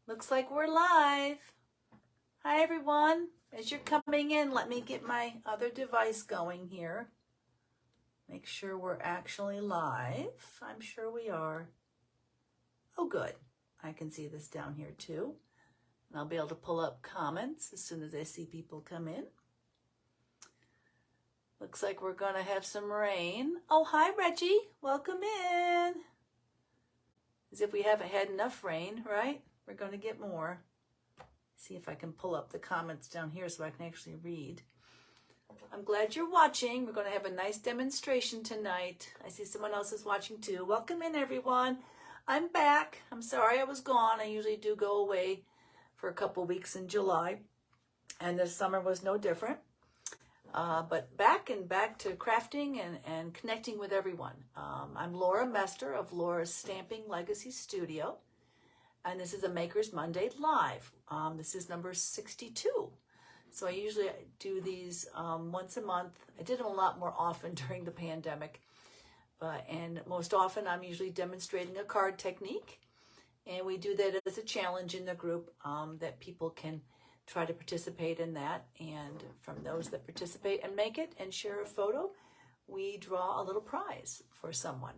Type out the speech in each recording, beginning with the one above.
Looks like we're live. Hi, everyone. As you're coming in, let me get my other device going here. Make sure we're actually live. I'm sure we are. Oh, good. I can see this down here too. And I'll be able to pull up comments as soon as I see people come in. Looks like we're going to have some rain. Oh, hi, Reggie. Welcome in. As if we haven't had enough rain, right? We're going to get more. See if I can pull up the comments down here so I can actually read. I'm glad you're watching. We're going to have a nice demonstration tonight. I see someone else is watching too. Welcome in, everyone. I'm back. I'm sorry I was gone. I usually do go away for a couple weeks in July, and this summer was no different. But back to crafting and connecting with everyone. I'm Laura Mester of Laura's Stamping Legacy Studio, and this is a Maker's Monday Live. This is number 62. So I usually do these once a month. I did them a lot more often during the pandemic, and most often I'm usually demonstrating a card technique, and we do that as a challenge in the group that people can try to participate in that, and from those that participate and make it and share a photo, we draw a little prize for someone.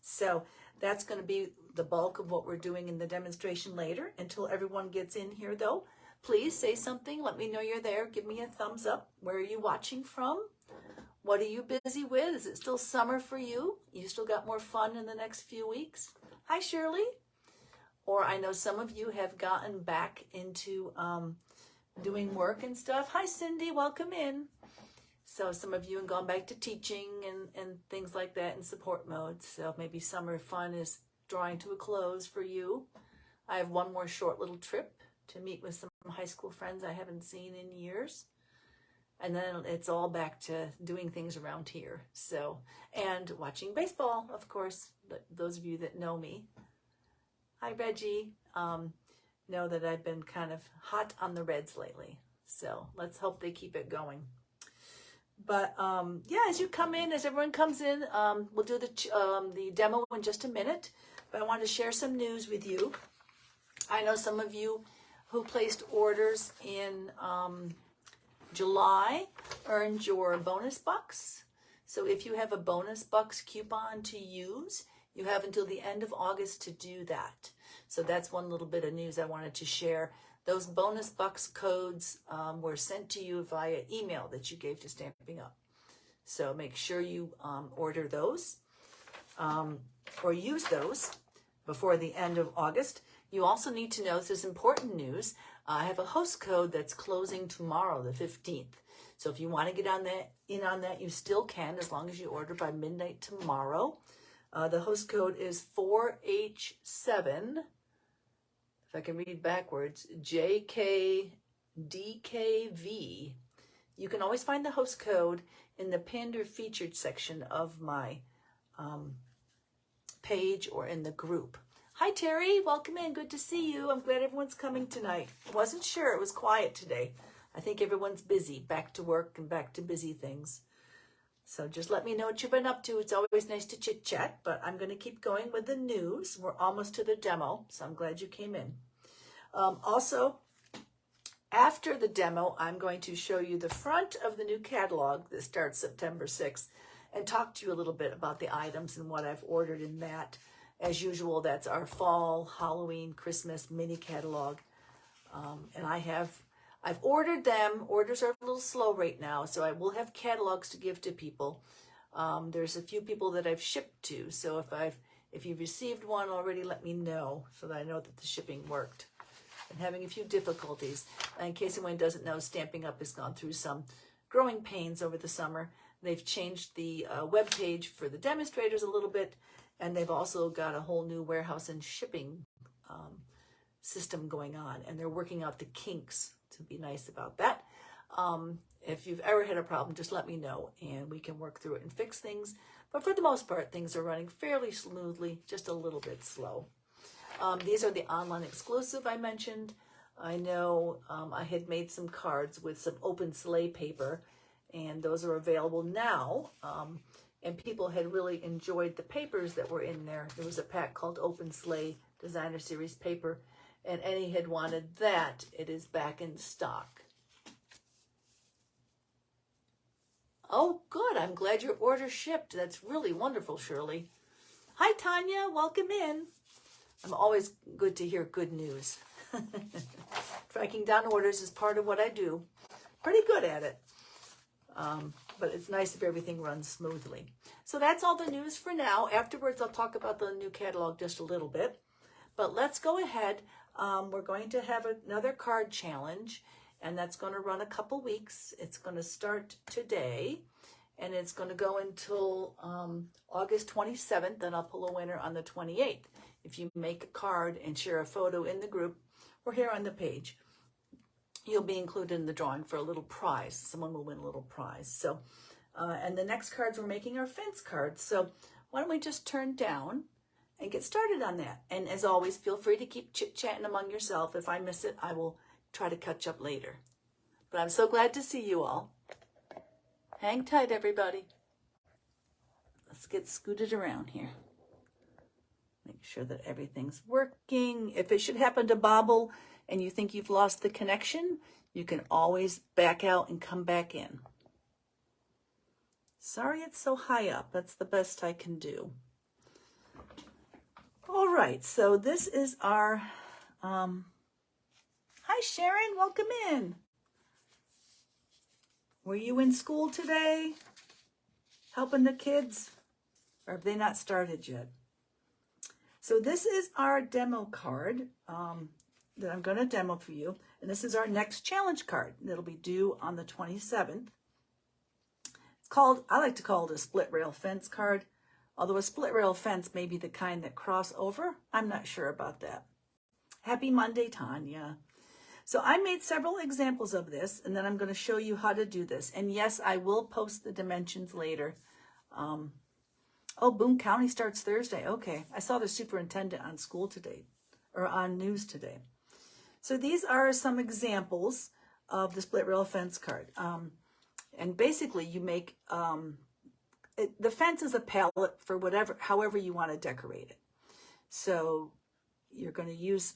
So that's going to be the bulk of what we're doing in the demonstration later. Until everyone gets in here though, please say something. Let me know you're there. Give me a thumbs up. Where are you watching from? What are you busy with? Is it still summer for you? You still got more fun in the next few weeks? Hi, Shirley. Or I know some of you have gotten back into doing work and stuff. Hi, Cindy, welcome in. So some of you have gone back to teaching and things like that in support mode. So maybe summer fun is drawing to a close for you. I have one more short little trip to meet with some high school friends I haven't seen in years. And then it's all back to doing things around here. So, and watching baseball, of course, those of you that know me. Hi, Reggie. Know that I've been kind of hot on the Reds lately. So let's hope they keep it going. But yeah, as you come in, as everyone comes in, we'll do the demo in just a minute. But I want to share some news with you. I know some of you who placed orders in July earned your bonus bucks. So if you have a bonus bucks coupon to use, you have until the end of August to do that. So that's one little bit of news I wanted to share. Those bonus bucks codes were sent to you via email that you gave to Stamping Up. So make sure you order those or use those before the end of August. You also need to know, this is important news, I have a host code that's closing tomorrow, the 15th. So if you want to get in on that, you still can, as long as you order by midnight tomorrow. The host code is 4H7, if I can read backwards, JKDKV. You can always find the host code in the pinned or featured section of my page or in the group. Hi, Terry. Welcome in. Good to see you. I'm glad everyone's coming tonight. Wasn't sure. It was quiet today. I think everyone's busy, back to work and back to busy things. So just let me know what you've been up to. It's always nice to chit chat, but I'm going to keep going with the news. We're almost to the demo, so I'm glad you came in. Also, after the demo, I'm going to show you the front of the new catalog that starts September 6th and talk to you a little bit about the items and what I've ordered in that. As usual, that's our fall, Halloween, Christmas mini catalog. And I've ordered them. Orders are a little slow right now, so I will have catalogs to give to people. There's a few people that I've shipped to, so if you've received one already, let me know so that I know that the shipping worked. I'm having a few difficulties. In case anyone doesn't know, Stamping Up has gone through some growing pains over the summer. They've changed the web page for the demonstrators a little bit, and they've also got a whole new warehouse and shipping system going on, and they're working out the kinks to be nice about that. If you've ever had a problem, just let me know and we can work through it and fix things. But for the most part, things are running fairly smoothly, just a little bit slow. These are the online exclusive I mentioned. I know I had made some cards with some open sleigh paper, and those are available now. And people had really enjoyed the papers that were in there. There was a pack called Open Sleigh Designer Series paper, and any had wanted that, it is back in stock. Oh, good. I'm glad your order shipped. That's really wonderful, Shirley. Hi, Tanya. Welcome in. I'm always good to hear good news. Tracking down orders is part of what I do. Pretty good at it. But it's nice if everything runs smoothly. So that's all the news for now. Afterwards, I'll talk about the new catalog just a little bit. But let's go ahead. We're going to have another card challenge, and that's going to run a couple weeks. It's going to start today, and it's going to go until August 27th, and I'll pull a winner on the 28th. If you make a card and share a photo in the group or here on the page, you'll be included in the drawing for a little prize. Someone will win a little prize. So, and the next cards we're making are fence cards. So why don't we just turn down and get started on that? And as always, feel free to keep chit-chatting among yourself. If I miss it, I will try to catch up later. But I'm so glad to see you all. Hang tight, everybody. Let's get scooted around here. Make sure that everything's working. If it should happen to bobble and you think you've lost the connection, you can always back out and come back in. Sorry it's so high up. That's the best I can do. All right, so this is our, hi Sharon, welcome in. Were you in school today, helping the kids, or have they not started yet? So this is our demo card that I'm going to demo for you, and this is our next challenge card that'll be due on the 27th. It's called, I like to call it a split rail fence card. Although a split rail fence may be the kind that cross over, I'm not sure about that. Happy Monday, Tanya. So I made several examples of this, and then I'm going to show you how to do this. And yes, I will post the dimensions later. Oh, Boone County starts Thursday. Okay, I saw the superintendent on school today, or on news today. So these are some examples of the split rail fence card. And basically you make... the fence is a palette for whatever, however you want to decorate it. So you're going to use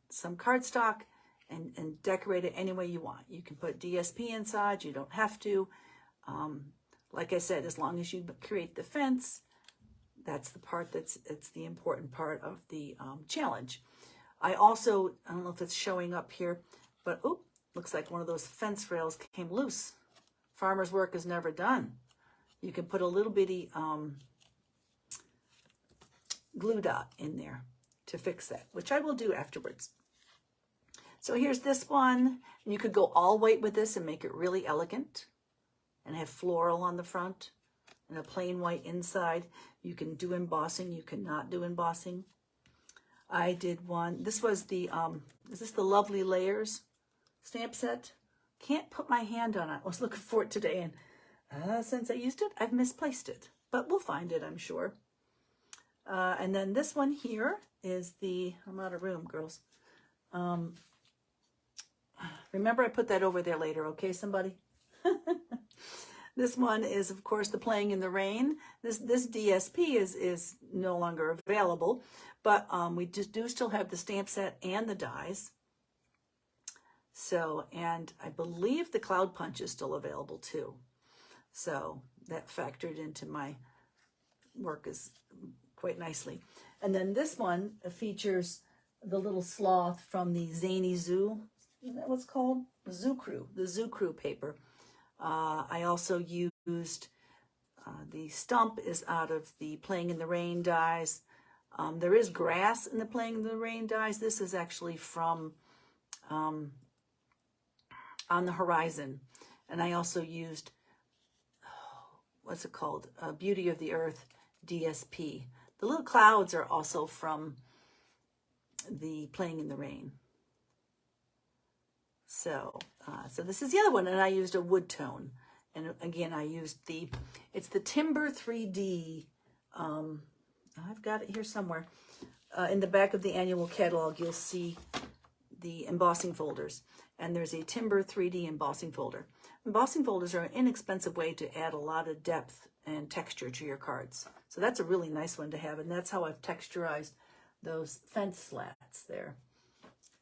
some cardstock and decorate it any way you want. You can put DSP inside. You don't have to. Like I said, as long as you create the fence, that's the part it's the important part of the challenge. I also, I don't know if it's showing up here, but oh, looks like one of those fence rails came loose. Farmer's work is never done. You can put a little bitty glue dot in there to fix that, which I will do afterwards. So here's this one. And you could go all white with this and make it really elegant and have floral on the front and a plain white inside. You can do embossing. You cannot do embossing. I did one. This was the, is this the Lovely Layers stamp set? Can't put my hand on it. I was looking for it today, and since I used it, I've misplaced it, but we'll find it, I'm sure. And then this one here is the, I'm out of room, girls. Remember, I put that over there later, okay, somebody? This one is, of course, the Playing in the Rain. This DSP is no longer available, but we do still have the stamp set and the dies. So, and I believe the Cloud Punch is still available too. So that factored into my work is quite nicely. And then this one features the little sloth from the Zany Zoo. Isn't that what's called? The Zoo Crew paper. I also used the stump is out of the Playing in the Rain dies. There is grass in the Playing in the Rain dies. This is actually from On the Horizon. And I also used, what's it called? Beauty of the Earth DSP. The little clouds are also from the Playing in the Rain. So, so this is the other one, and I used a wood tone. And again, I used it's the Timber 3D. I've got it here somewhere. In the back of the annual catalog, you'll see the embossing folders. And there's a Timber 3D embossing folder. Embossing folders are an inexpensive way to add a lot of depth and texture to your cards. So that's a really nice one to have, and that's how I've texturized those fence slats there.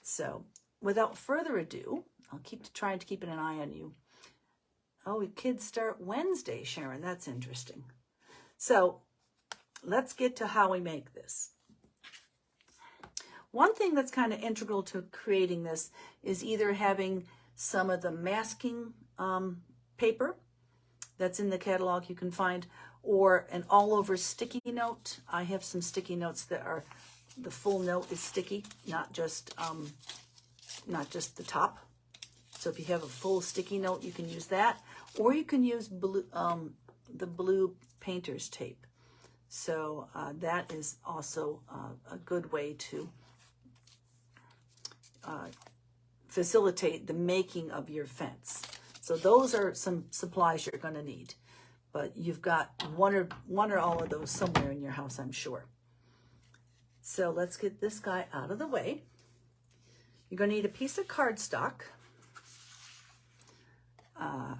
So without further ado, I'll keep trying to keep an eye on you. Oh, kids start Wednesday, Sharon. That's interesting. So let's get to how we make this. One thing that's kind of integral to creating this is either having some of the masking paper that's in the catalog you can find, or an all-over sticky note. I have some sticky notes that are, the full note is sticky, not just the top. So if you have a full sticky note, you can use that, or you can use blue, the blue painter's tape. So that is also a good way to facilitate the making of your fence. So those are some supplies you're going to need, but you've got one or all of those somewhere in your house, I'm sure. So let's get this guy out of the way. You're going to need a piece of cardstock,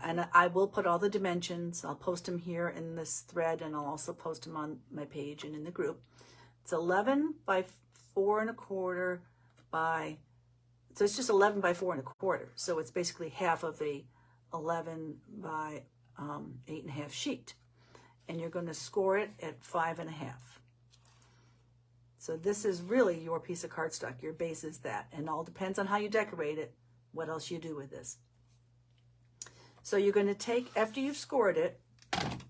and I will put all the dimensions. I'll post them here in this thread, and I'll also post them on my page and in the group. It's 11 by 4 1/4 by, so it's just 11 by 4 1/4. So it's basically half of a 11 by 8 1/2 sheet. And you're going to score it at 5 1/2. So this is really your piece of cardstock. Your base is that. And all depends on how you decorate it, what else you do with this. So you're going to take, after you've scored it,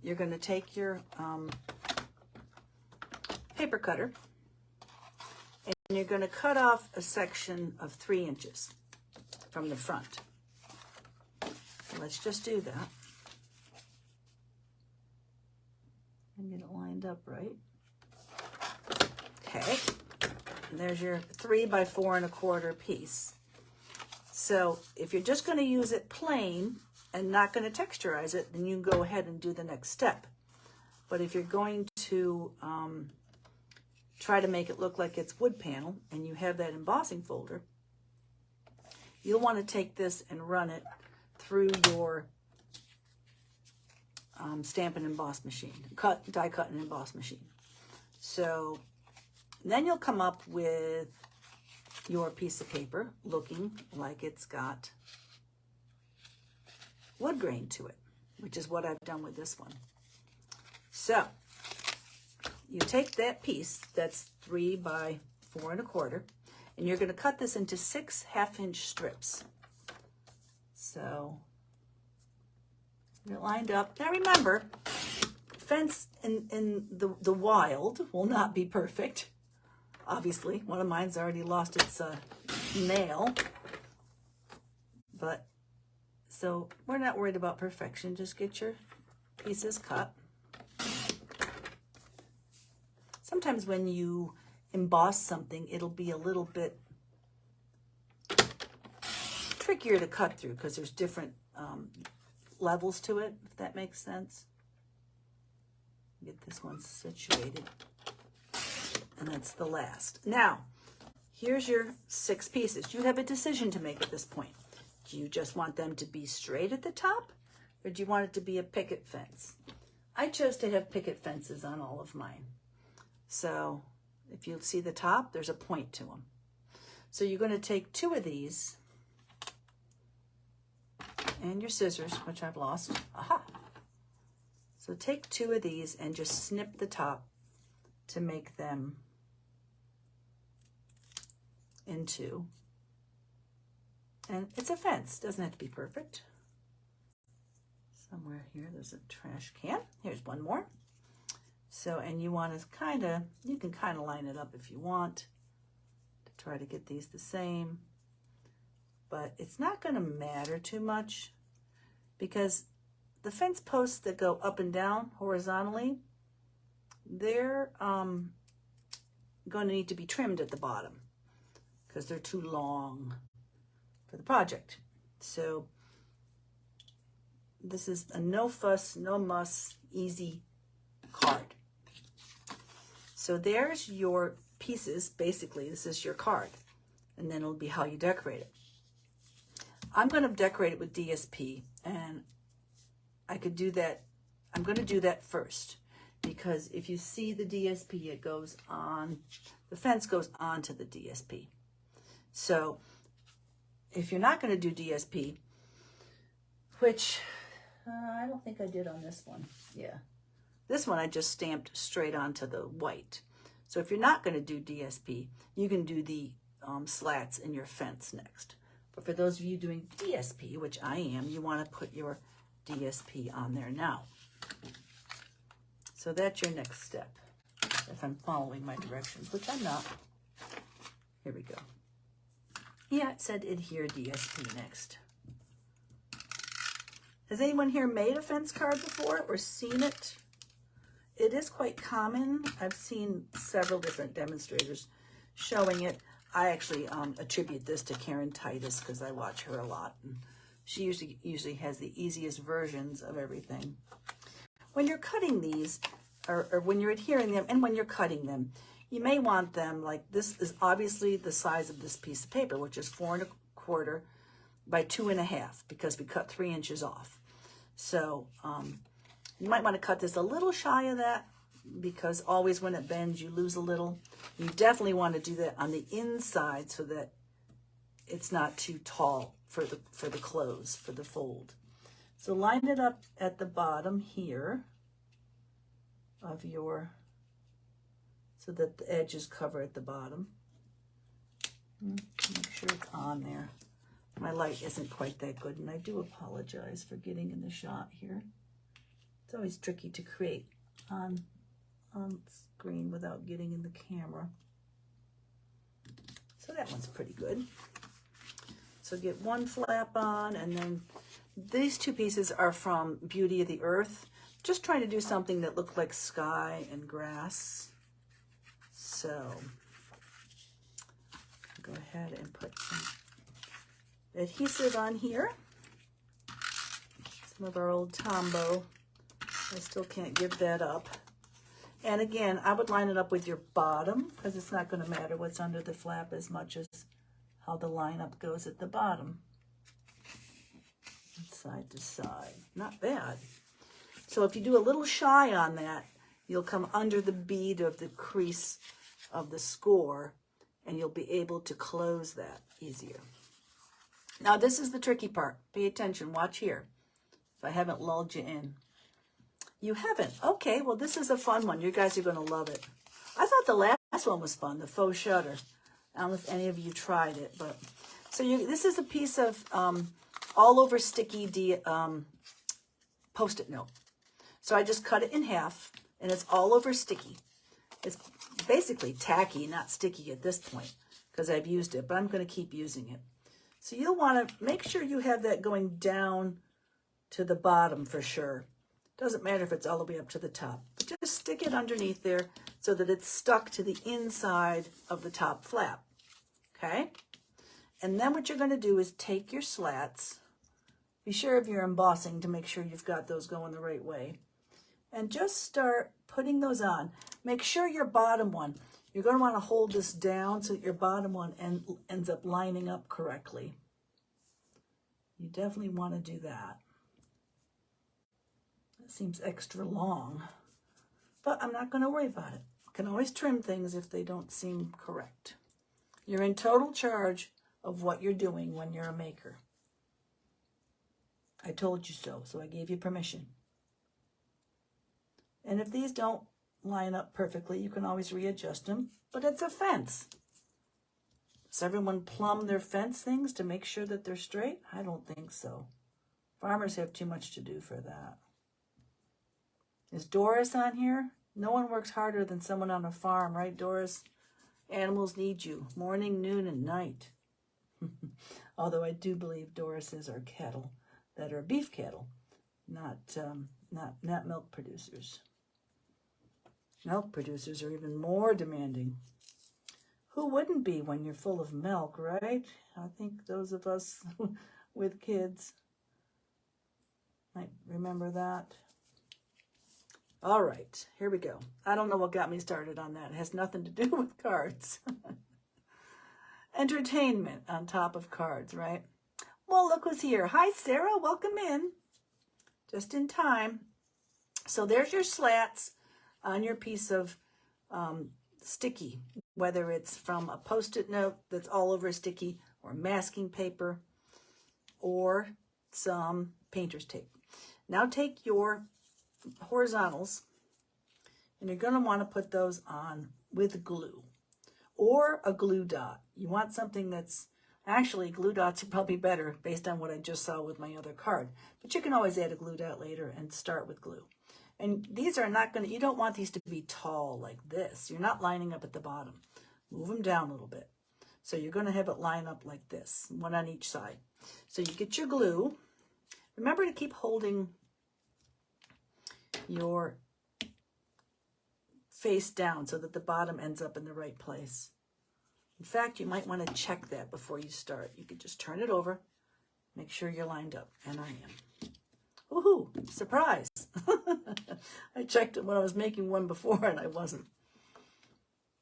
you're going to take your paper cutter, and you're going to cut off a section of 3 inches from the front. So let's just do that. And get it lined up right. Okay, and there's your 3 by 4 1/4 piece. So if you're just going to use it plain and not going to texturize it, then you can go ahead and do the next step. But if you're going to try to make it look like it's wood panel, and you have that embossing folder, you'll want to take this and run it through your stamp and emboss machine, die cut and emboss machine. So then you'll come up with your piece of paper looking like it's got wood grain to it, which is what I've done with this one. So you take that piece that's 3 by 4 1/4, and you're going to cut this into 6 1/2-inch strips. So get it lined up. Now remember, fence in the wild will not be perfect. Obviously, one of mine's already lost its nail. But, so we're not worried about perfection. Just get your pieces cut. Sometimes when you emboss something, it'll be a little bit trickier to cut through because there's different levels to it, if that makes sense. Get this one situated. And that's the last. Now, here's your 6 pieces. You have a decision to make at this point. Do you just want them to be straight at the top, or do you want it to be a picket fence? I chose to have picket fences on all of mine. So if you see the top, there's a point to them. So you're going to take 2 of these and your scissors, which I've lost. Aha! So take 2 of these and just snip the top to make them into, and it's a fence, doesn't have to be perfect. Somewhere here there's a trash can. Here's one more. So, and you want to kind of, you can kind of line it up if you want to try to get these the same, but it's not going to matter too much because the fence posts that go up and down horizontally, they're going to need to be trimmed at the bottom because they're too long for the project. So this is a no fuss, no muss, easy card. So there's your pieces. Basically, this is your card, and then it'll be how you decorate it. I'm going to decorate it with DSP, and I could do that. I'm going to do that first because if you see the DSP, it goes on, the fence goes onto the DSP. So if you're not going to do DSP, which I don't think I did on this one. Yeah. This one I just stamped straight onto the white. So if you're not going to do DSP, you can do the slats in your fence next. But for those of you doing DSP, which I am, you want to put your DSP on there now. So that's your next step, if I'm following my directions, which I'm not. Here we go. Yeah, it said adhere DSP next. Has anyone here made a fence card before or seen it? It is quite common. I've seen several different demonstrators showing it. I actually attribute this to Karen Titus because I watch her a lot. And she usually has the easiest versions of everything. When you're cutting these, or when you're adhering them, and when you're cutting them, you may want them like this is obviously the size of this piece of paper, which is 4 1/4 by 2 1/2, because we cut 3 inches off. So you might want to cut this a little shy of that, because always when it bends, you lose a little. You definitely want to do that on the inside so that it's not too tall for the close, for the fold. So line it up at the bottom here of your, so that the edges cover at the bottom. Make sure it's on there. My light isn't quite that good, and I do apologize for getting in the shot here. It's always tricky to create on screen without getting in the camera. So that one's pretty good. So get one flap on, and then these two pieces are from Beauty of the Earth. Just trying to do something that looked like sky and grass. So go ahead and put some adhesive on here. Some of our old Tombow. I still can't give that up. And again, I would line it up with your bottom, because it's not going to matter what's under the flap as much as how the lineup goes at the bottom. Side to side. Not bad. So if you do a little shy on that, you'll come under the bead of the crease of the score, and you'll be able to close that easier. Now this is the tricky part. Pay attention. Watch here. If I haven't lulled you in. You haven't. Okay, well, this is a fun one. You guys are going to love it. I thought the last one was fun, the faux shutter. I don't know if any of you tried it, but so this is a piece of all over sticky Post-it note. So I just cut it in half, and it's all over sticky. It's basically tacky, not sticky at this point, because I've used it, but I'm going to keep using it. So you'll want to make sure you have that going down to the bottom for sure. Doesn't matter if it's all the way up to the top. But just stick it underneath there so that it's stuck to the inside of the top flap. Okay? And then what you're going to do is take your slats. Be sure of your embossing to make sure you've got those going the right way. And just start putting those on. Make sure your bottom one, you're going to want to hold this down so that your bottom one ends up lining up correctly. You definitely want to do that. That seems extra long, but I'm not going to worry about it. I can always trim things if they don't seem correct. You're in total charge of what you're doing when you're a maker. I told you so, so I gave you permission. And if these don't line up perfectly, you can always readjust them, but it's a fence. Does everyone plumb their fence things to make sure that they're straight? I don't think so. Farmers have too much to do for that. Is Doris on here? No one works harder than someone on a farm, right, Doris? Animals need you, morning, noon, and night. Although I do believe Dorises are cattle that are beef cattle, not milk producers. Milk producers are even more demanding. Who wouldn't be when you're full of milk, right? I think those of us with kids might remember that. All right, here we go. I don't know what got me started on that. It has nothing to do with cards. Entertainment on top of cards, right? Well, look who's here. Hi, Sarah. Welcome in. Just in time. So there's your slats on your piece of sticky whether it's from a Post-it note that's all over a sticky, or masking paper, or some painter's tape. Now take your horizontals, and you're going to want to put those on with glue or a glue dot. You want something that's, actually glue dots are probably better based on what I just saw with my other card, but you can always add a glue dot later and start with glue. And these are not going to, you don't want these to be tall like this. You're not lining up at the bottom. Move them down a little bit. So you're going to have it line up like this, one on each side. So you get your glue. Remember to keep holding your face down so that the bottom ends up in the right place. In fact, you might want to check that before you start. You could just turn it over, make sure you're lined up, and I am. Woohoo, surprise. I checked it when I was making one before and I wasn't.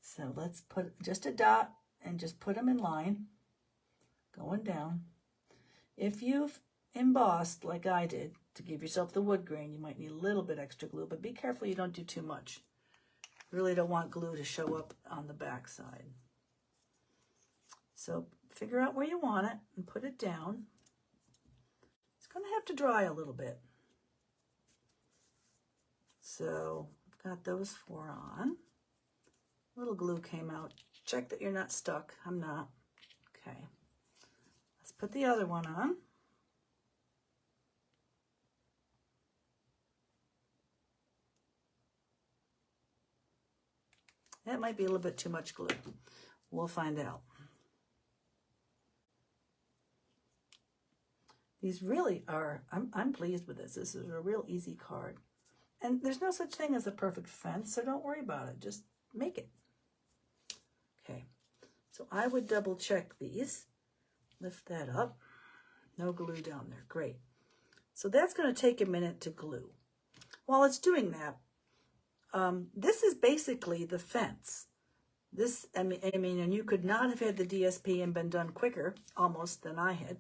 So let's put just a dot and just put them in line, going down. If you've embossed like I did to give yourself the wood grain, you might need a little bit extra glue, but be careful you don't do too much. You really don't want glue to show up on the back side. So figure out where you want it and put it down. It's going to have to dry a little bit. So I've got those 4 on. A little glue came out. Check that you're not stuck. I'm not. Okay. Let's put the other one on. That might be a little bit too much glue. We'll find out. These really are, I'm pleased with this. This is a real easy card. And there's no such thing as a perfect fence, so don't worry about it. Just make it. Okay, so I would double check these. Lift that up. No glue down there. Great. So that's going to take a minute to glue. While it's doing that, this is basically the fence. This, I mean, and you could not have had the DSP and been done quicker, almost, than I had.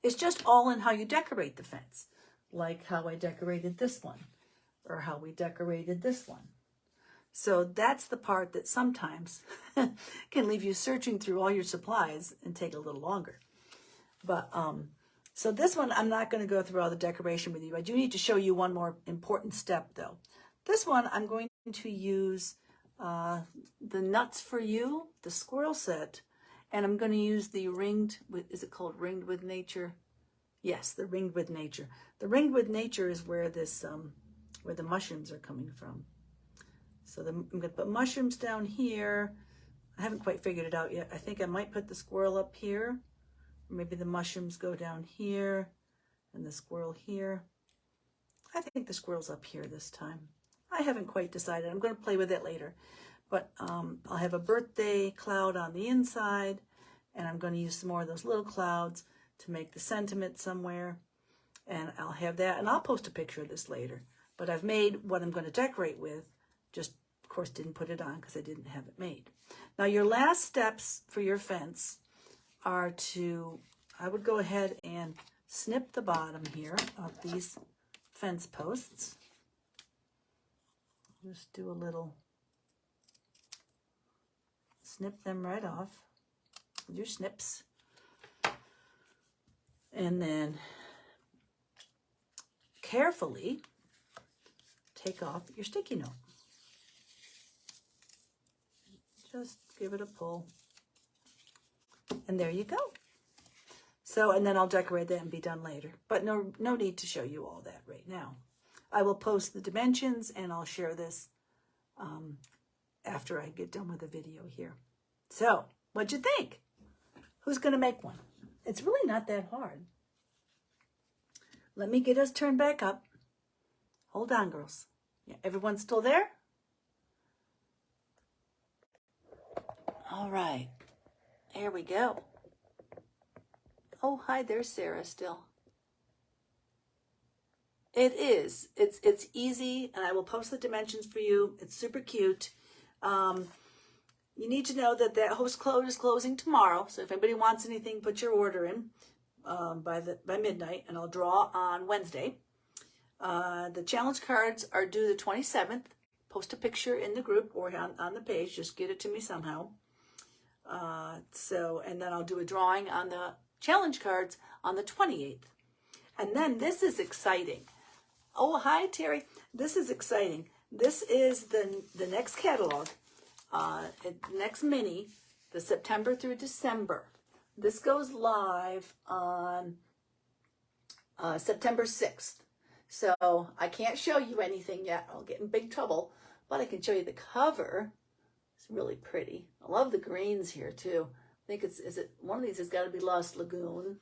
It's just all in how you decorate the fence, like how I decorated this one, or how we decorated this one. So that's the part that sometimes can leave you searching through all your supplies and take a little longer. But so this one, I'm not going to go through all the decoration with you. I do need to show you one more important step, though. This one, I'm going to use the Nuts for You, the squirrel set, and I'm going to use the ringed, is it called Ringed with Nature? Yes, the Ringed with Nature. The Ringed with Nature is where this, where the mushrooms are coming from. So I'm going to put mushrooms down here. I haven't quite figured it out yet. I think I might put the squirrel up here. Or maybe the mushrooms go down here and the squirrel here. I think the squirrel's up here this time. I haven't quite decided. I'm going to play with it later. But I'll have a birthday cloud on the inside, and I'm going to use some more of those little clouds to make the sentiment somewhere. And I'll have that, and I'll post a picture of this later. But I've made what I'm going to decorate with, just, of course, didn't put it on because I didn't have it made. Now, your last steps for your fence are to, I would go ahead and snip the bottom here of these fence posts. Just do a little, snip them right off with your snips. And then carefully take off your sticky note. Just give it a pull. And there you go. So, and then I'll decorate that and be done later. But no need to show you all that right now. I will post the dimensions and I'll share this after I get done with the video here. So, what'd you think? Who's going to make one? It's really not that hard. Let me get us turned back up. Hold on, girls. Yeah, everyone's still there? All right. Here we go. Oh, hi, there's Sarah still. It is. It's easy, and I will post the dimensions for you. It's super cute. You need to know that host code is closing tomorrow. So if anybody wants anything, put your order in by midnight, and I'll draw on Wednesday. The challenge cards are due the 27th. post a picture in the group or on the page. Just get it to me somehow. And then I'll do a drawing on the challenge cards on the 28th. And then this is exciting. Oh, hi, Terry. This is exciting. This is the next catalog, next mini, the September through December. This goes live on September 6th. So I can't show you anything yet. I'll get in big trouble, but I can show you the cover. It's really pretty. I love the greens here too. I think one of these has got to be Lost Lagoon.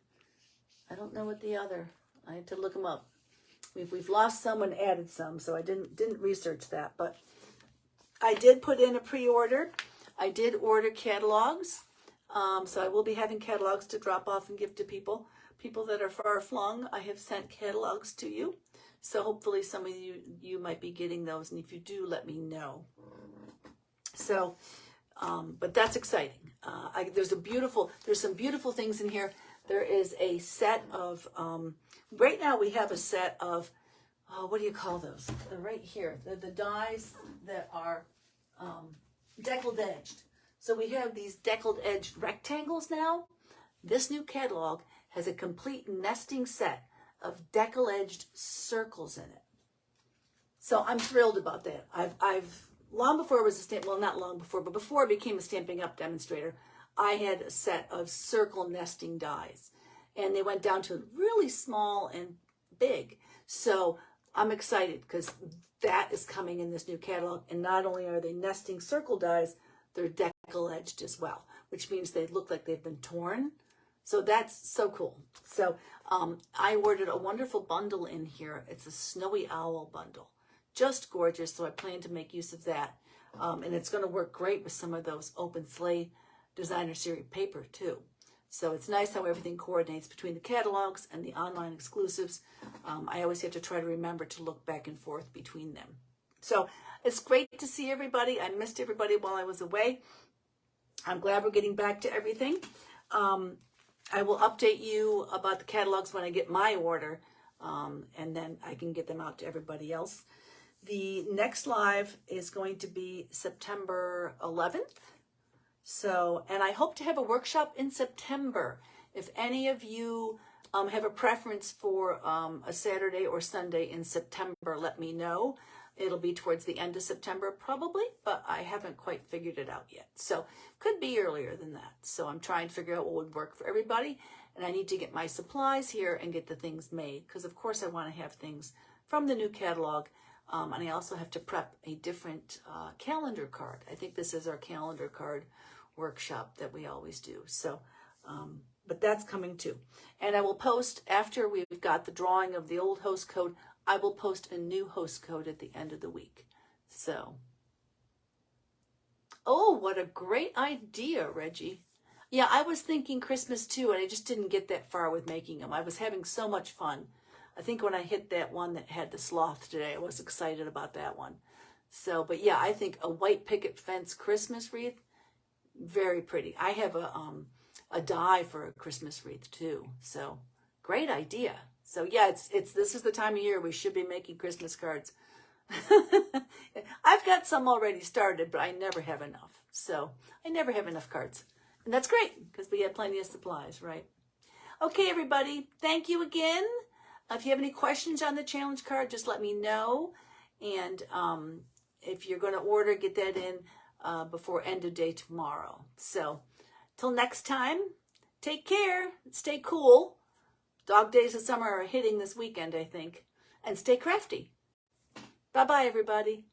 I don't know what the other, I had to look them up. We've lost some and added some, so I didn't research that, but I did put in a pre-order. I did order catalogs, so I will be having catalogs to drop off and give to people that are far flung. I have sent catalogs to you, so hopefully some of you might be getting those, and if you do, let me know. So, but that's exciting. There's some beautiful things in here. There is a set of, right now we have a set of, what do you call those? They're right here. They're the dies that are deckled edged. So we have these deckled edged rectangles now. This new catalog has a complete nesting set of deckle edged circles in it. So I'm thrilled about that. I've long before it was a stamp, well, not long before, but before I became a Stampin' Up! Demonstrator, I had a set of circle nesting dies, and they went down to really small and big. So I'm excited because that is coming in this new catalog. And not only are they nesting circle dies, they're deckle edged as well, which means they look like they've been torn. So that's so cool. So I ordered a wonderful bundle in here. It's a Snowy Owl bundle. Just gorgeous. So I plan to make use of that. And it's going to work great with some of those open sleigh designer series paper too. So it's nice how everything coordinates between the catalogs and the online exclusives. I always have to try to remember to look back and forth between them. So it's great to see everybody. I missed everybody while I was away. I'm glad we're getting back to everything. I will update you about the catalogs when I get my order, and then I can get them out to everybody else. The next live is going to be September 11th. So, and I hope to have a workshop in September. If any of you have a preference for a Saturday or Sunday in September, let me know. It'll be towards the end of September probably, but I haven't quite figured it out yet. So could be earlier than that. So I'm trying to figure out what would work for everybody. And I need to get my supplies here and get the things made. Because of course I want to have things from the new catalog. And I also have to prep a different calendar card. I think this is our calendar card workshop that we always do. So, but that's coming too. And I will post, after we've got the drawing of the old host code, I will post a new host code at the end of the week. So, oh, what a great idea, Reggie. Yeah, I was thinking Christmas too, and I just didn't get that far with making them. I was having so much fun. I think when I hit that one that had the sloth today, I was excited about that one. So, but yeah, I think a white picket fence Christmas wreath, very pretty. I have a die for a Christmas wreath too. So, great idea. So yeah, this is the time of year we should be making Christmas cards. I've got some already started, but I never have enough. So I never have enough cards. And that's great because we had plenty of supplies, right? Okay, everybody. Thank you again. If you have any questions on the challenge card, just let me know. And if you're going to order, get that in before end of day tomorrow. So till next time, take care. Stay cool. Dog days of summer are hitting this weekend, I think. And stay crafty. Bye-bye, everybody.